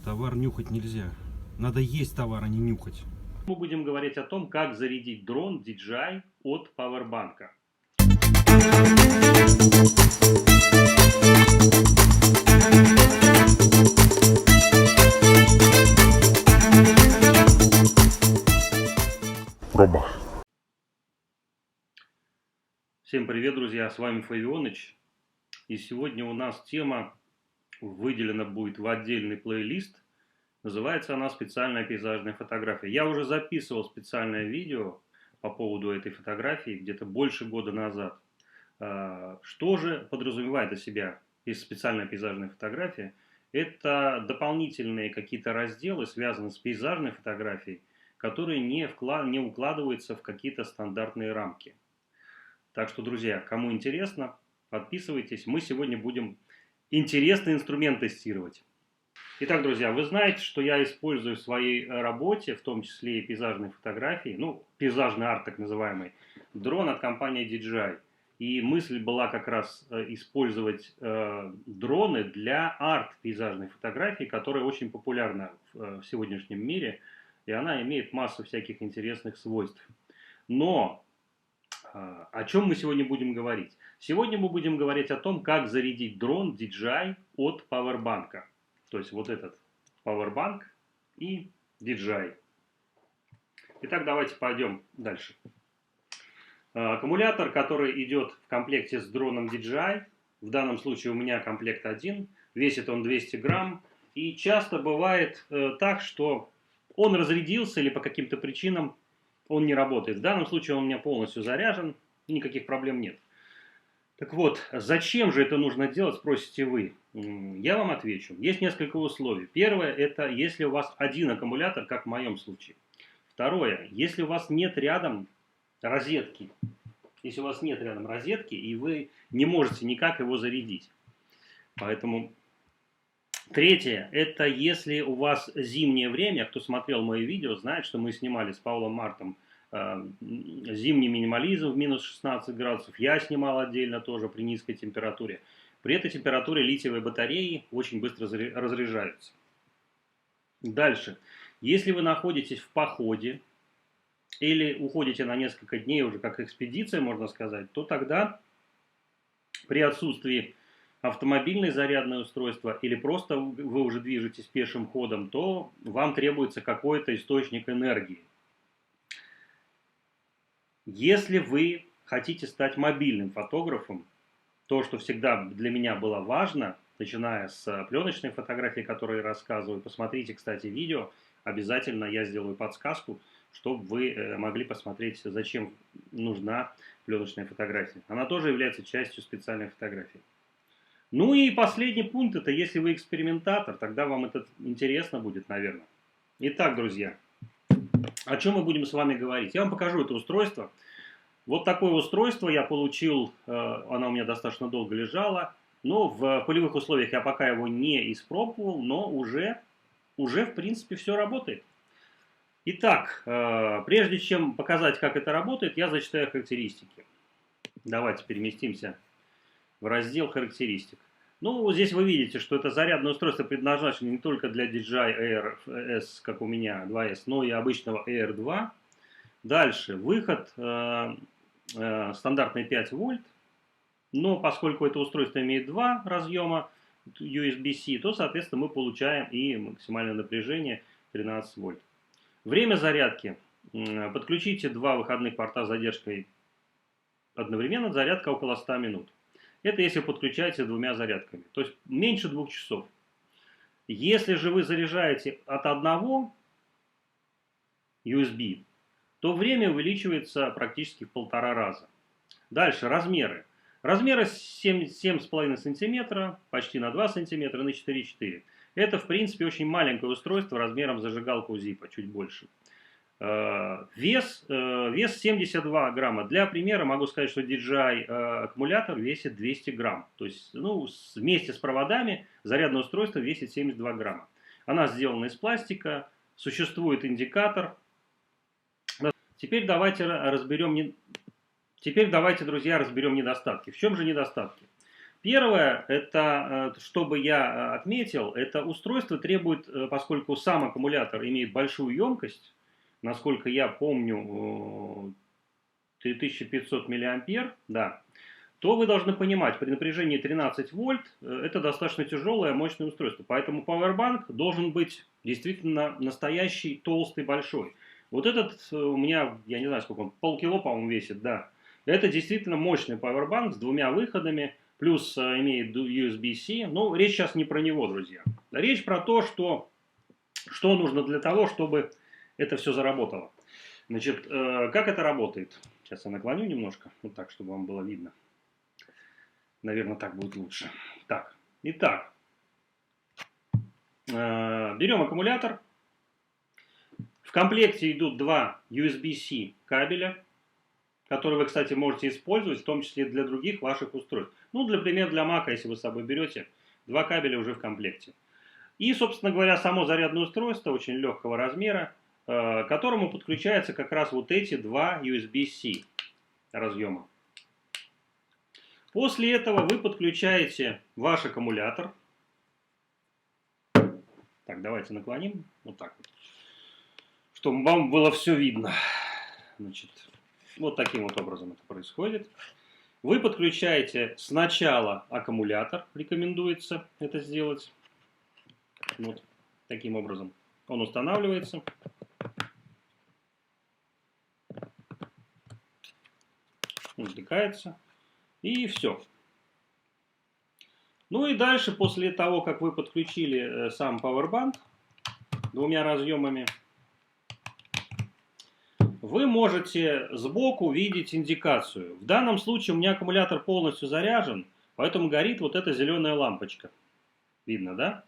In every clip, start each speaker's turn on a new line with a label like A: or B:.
A: Товар нюхать нельзя. Надо есть товар, а не нюхать.
B: Мы будем говорить о том, как зарядить дрон DJI от пауэрбанка.
C: Проба.
B: Всем привет, друзья, с вами Фавионыч. И сегодня у нас тема выделена будет в отдельный плейлист. Называется она «Специальная пейзажная фотография». Я уже записывал специальное видео по поводу этой фотографии где-то больше года назад. Что же подразумевает из себя специальная пейзажная фотография? Это дополнительные какие-то разделы, связанные с пейзажной фотографией, которые не укладываются в какие-то стандартные рамки. Так что, друзья, кому интересно, подписывайтесь. Мы сегодня будем интересный инструмент тестировать. Итак, друзья, вы знаете, что я использую в своей работе, в том числе и пейзажной фотографии, пейзажный арт так называемый, дрон от компании DJI. И мысль была как раз использовать дроны для арт-пейзажной фотографии, которая очень популярна в сегодняшнем мире, и она имеет массу всяких интересных свойств. Но о чем мы сегодня будем говорить? Сегодня мы будем говорить о том, как зарядить дрон DJI от пауэрбанка. То есть вот этот пауэрбанк и DJI. Итак, давайте пойдем дальше. Аккумулятор, который идет в комплекте с дроном DJI, в данном случае у меня комплект 1, весит он 200 грамм. И часто бывает так, что он разрядился или по каким-то причинам он не работает. В данном случае он у меня полностью заряжен, никаких проблем нет. Так вот, зачем же это нужно делать, спросите вы. Я вам отвечу. Есть несколько условий. Первое, это если у вас один аккумулятор, как в моем случае. Второе, если у вас нет рядом розетки. Если у вас нет рядом розетки, и вы не можете никак его зарядить. Поэтому третье, это если у вас зимнее время, кто смотрел мои видео, знает, что мы снимали с Павлом Мартом зимний минимализм в минус 16 градусов. Я снимал отдельно тоже при низкой температуре. При этой температуре литиевые батареи очень быстро разряжаются. Дальше. Если вы находитесь в походе или уходите на несколько дней уже как экспедиция, можно сказать, то тогда при отсутствии автомобильное зарядное устройство или просто вы уже движетесь пешим ходом, то вам требуется какой-то источник энергии. Если вы хотите стать мобильным фотографом, то, что всегда для меня было важно, начиная с пленочной фотографии, которую я рассказываю, посмотрите, кстати, видео, обязательно я сделаю подсказку, чтобы вы могли посмотреть, зачем нужна пленочная фотография. Она тоже является частью специальной фотографии. Ну и последний пункт, это если вы экспериментатор, тогда вам это интересно будет, наверное. Итак, друзья, о чем мы будем с вами говорить? Я вам покажу это устройство. Вот такое устройство я получил, оно у меня достаточно долго лежало, но в полевых условиях я пока его не испробовал, но уже в принципе все работает. Итак, прежде чем показать, как это работает, я зачитаю характеристики. Давайте переместимся в раздел характеристик. Ну, здесь вы видите, что это зарядное устройство предназначено не только для DJI Air S, как у меня, 2S, но и обычного Air 2. Дальше, выход стандартный 5 вольт, но поскольку это устройство имеет два разъема USB-C, то, соответственно, мы получаем и максимальное напряжение 13 вольт. Время зарядки. Подключите два выходных порта с задержкой одновременно, зарядка около 100 минут. Это если подключаете двумя зарядками, то есть меньше 2 часов. Если же вы заряжаете от одного USB, то время увеличивается практически в 1,5 раза. Дальше размеры. Размеры 7,5 см, почти на 2 см, на 4,4. Это в принципе очень маленькое устройство размером зажигалку Zippo, чуть больше. Вес 72 грамма. Для примера могу сказать, что DJI аккумулятор весит 200 грамм. То есть вместе с проводами зарядное устройство весит 72 грамма. Она сделана из пластика, существует индикатор. Теперь давайте, друзья, разберем недостатки. В чем же недостатки? Первое, это, чтобы я отметил, это устройство требует, поскольку сам аккумулятор имеет большую емкость, насколько я помню, 3500 миллиампер, да, то вы должны понимать, при напряжении 13 вольт это достаточно тяжелое, мощное устройство. Поэтому Powerbank должен быть действительно настоящий, толстый, большой. Вот этот у меня, я не знаю, сколько он, полкило, по-моему, весит, да. Это действительно мощный Powerbank с двумя выходами, плюс имеет USB-C. Но речь сейчас не про него, друзья. Речь про то, что нужно для того, чтобы это все заработало. Значит, как это работает? Сейчас я наклоню немножко, вот так, чтобы вам было видно. Наверное, так будет лучше. Так, итак, берем аккумулятор. В комплекте идут два USB-C кабеля, которые вы, кстати, можете использовать, в том числе для других ваших устройств. Ну, для примера, для Mac, если вы с собой берете, два кабеля уже в комплекте. И, собственно говоря, само зарядное устройство очень легкого размера, к которому подключаются как раз вот эти два USB-C разъема. После этого вы подключаете ваш аккумулятор. Так, давайте наклоним. Вот так вот. Чтобы вам было все видно. Значит, вот таким вот образом это происходит. Вы подключаете сначала аккумулятор. Рекомендуется это сделать. Вот таким образом. Он устанавливается. Он втыкается. И все. Ну и дальше, после того, как вы подключили сам Powerbank двумя разъемами, вы можете сбоку видеть индикацию. В данном случае у меня аккумулятор полностью заряжен, поэтому горит вот эта зеленая лампочка. Видно, да?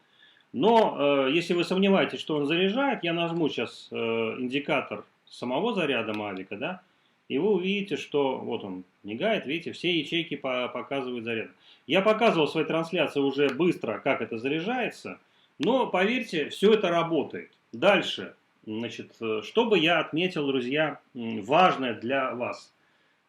B: Но если вы сомневаетесь, что он заряжает, я нажму сейчас индикатор самого заряда Mavic, да? И вы увидите, что вот он мигает, видите, все ячейки показывают заряд. Я показывал в своей трансляции уже быстро, как это заряжается, но поверьте, все это работает. Дальше, значит, что бы я отметил, друзья, важное для вас,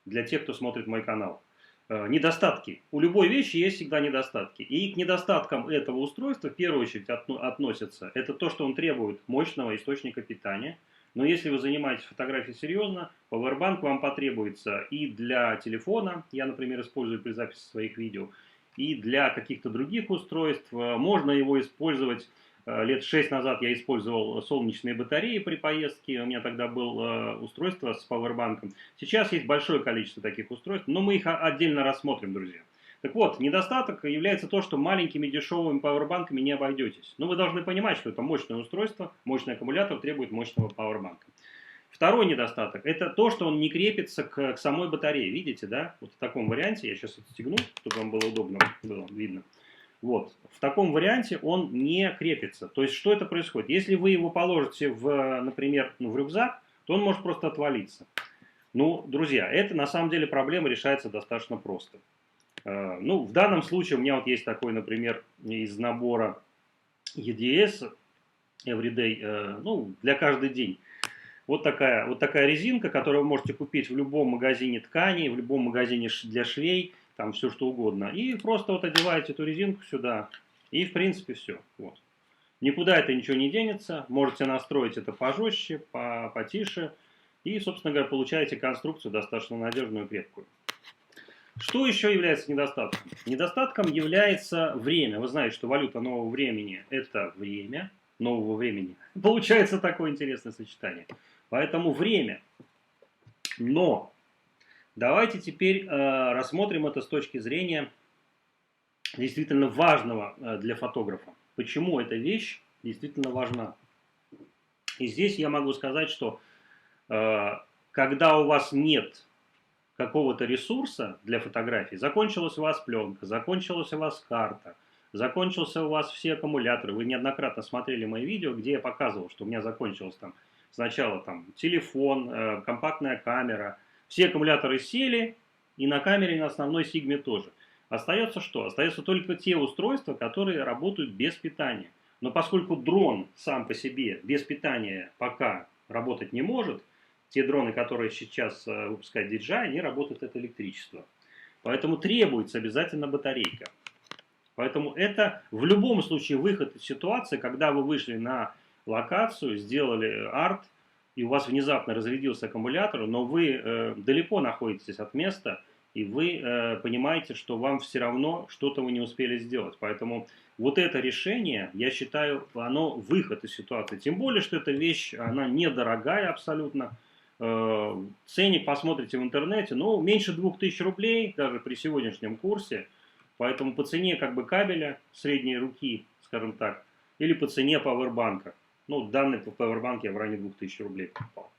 B: для тех, кто смотрит мой канал. Недостатки. У любой вещи есть всегда недостатки. И к недостаткам этого устройства в первую очередь относятся. Это то, что он требует мощного источника питания. Но если вы занимаетесь фотографией серьезно, Powerbank вам потребуется и для телефона, я, например, использую при записи своих видео, и для каких-то других устройств. Можно его использовать. Лет 6 назад я использовал солнечные батареи при поездке, у меня тогда было устройство с Powerbank. Сейчас есть большое количество таких устройств, но мы их отдельно рассмотрим, друзья. Так вот, недостаток является то, что маленькими дешевыми пауэрбанками не обойдетесь. Но вы должны понимать, что это мощное устройство, мощный аккумулятор требует мощного пауэрбанка. Второй недостаток – это то, что он не крепится к самой батарее. Видите, да? Вот в таком варианте, я сейчас отстегну, чтобы вам было удобно, было видно. Вот, в таком варианте он не крепится. То есть, что это происходит? Если вы его положите, например, в рюкзак, то он может просто отвалиться. Ну, друзья, это на самом деле проблема решается достаточно просто. Ну, в данном случае у меня вот есть такой, например, из набора EDS Everyday, ну, для каждый день. Вот такая резинка, которую вы можете купить в любом магазине тканей, в любом магазине для швей, там все что угодно. И просто вот одеваете эту резинку сюда, и в принципе все. Вот. Никуда это ничего не денется, можете настроить это пожестче, потише, и, собственно говоря, получаете конструкцию достаточно надежную и крепкую. Что еще является недостатком? Недостатком является время. Вы знаете, что валюта нового времени – это время нового времени. Получается такое интересное сочетание. Поэтому время. Но давайте теперь рассмотрим это с точки зрения действительно важного для фотографа. Почему эта вещь действительно важна? И здесь я могу сказать, что когда у вас нет какого-то ресурса для фотографий, закончилась у вас пленка, закончилась у вас карта, закончился у вас все аккумуляторы. Вы неоднократно смотрели мои видео, где я показывал, что у меня закончилось там сначала там телефон, компактная камера. Все аккумуляторы сели, и на камере, и на основной Сигме тоже. Остается что? Остаются только те устройства, которые работают без питания. Но поскольку дрон сам по себе без питания пока работать не может, те дроны, которые сейчас выпускает DJI, они работают от электричества. Поэтому требуется обязательно батарейка. Поэтому это в любом случае выход из ситуации, когда вы вышли на локацию, сделали арт, и у вас внезапно разрядился аккумулятор, но вы далеко находитесь от места, и вы понимаете, что вам все равно что-то вы не успели сделать. Поэтому вот это решение, я считаю, оно выход из ситуации. Тем более, что эта вещь, она недорогая абсолютно. Ценник посмотрите в интернете, ну, меньше 2000 рублей, даже при сегодняшнем курсе. Поэтому по цене как бы кабеля средней руки, скажем так, или по цене пауэрбанка. Ну, данный пауэрбанк я в районе 2000 рублей покупал.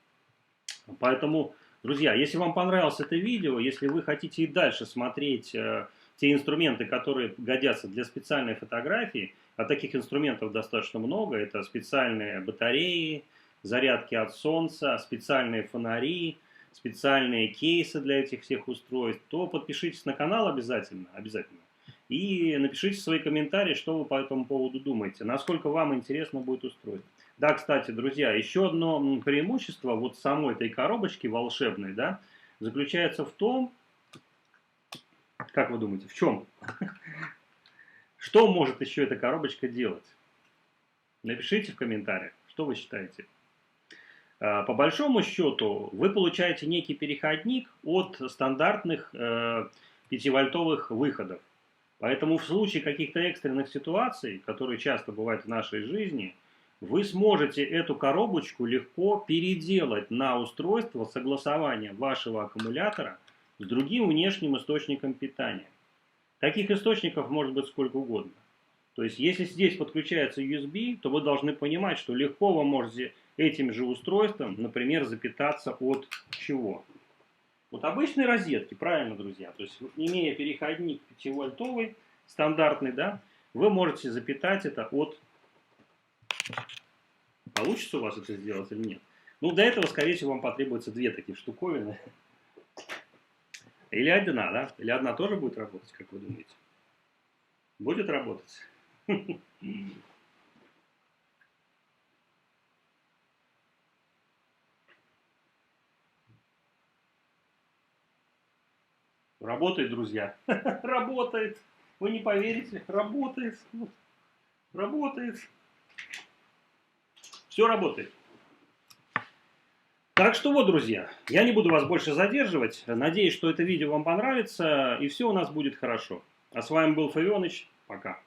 B: Поэтому, друзья, если вам понравилось это видео, если вы хотите и дальше смотреть те инструменты, которые годятся для специальной фотографии, а таких инструментов достаточно много, это специальные батареи, зарядки от солнца, специальные фонари, специальные кейсы для этих всех устройств, то подпишитесь на канал обязательно, обязательно. И напишите свои комментарии, что вы по этому поводу думаете, насколько вам интересно будет устройство. Да, кстати, друзья, еще одно преимущество вот самой этой коробочки волшебной, да, заключается в том, как вы думаете, в чем? Что может еще эта коробочка делать? Напишите в комментариях, что вы считаете. По большому счету, вы получаете некий переходник от стандартных 5-вольтовых выходов. Поэтому в случае каких-то экстренных ситуаций, которые часто бывают в нашей жизни, вы сможете эту коробочку легко переделать на устройство согласования вашего аккумулятора с другим внешним источником питания. Таких источников может быть сколько угодно. То есть, если здесь подключается USB, то вы должны понимать, что легко вы можете этим же устройством, например, запитаться от чего? Вот обычной розетки, правильно, друзья. То есть, имея переходник 5-вольтовый, стандартный, да, вы можете запитать это от... Получится у вас это сделать или нет? Ну, для этого, скорее всего, вам потребуется две таких штуковины. Или одна, да? Или одна тоже будет работать, как вы думаете? Будет работать? Работает, друзья. Работает. Вы не поверите. Работает. Работает. Все работает. Так что вот, друзья, я не буду вас больше задерживать. Надеюсь, что это видео вам понравится, и все у нас будет хорошо. А с вами был Фавионыч. Пока.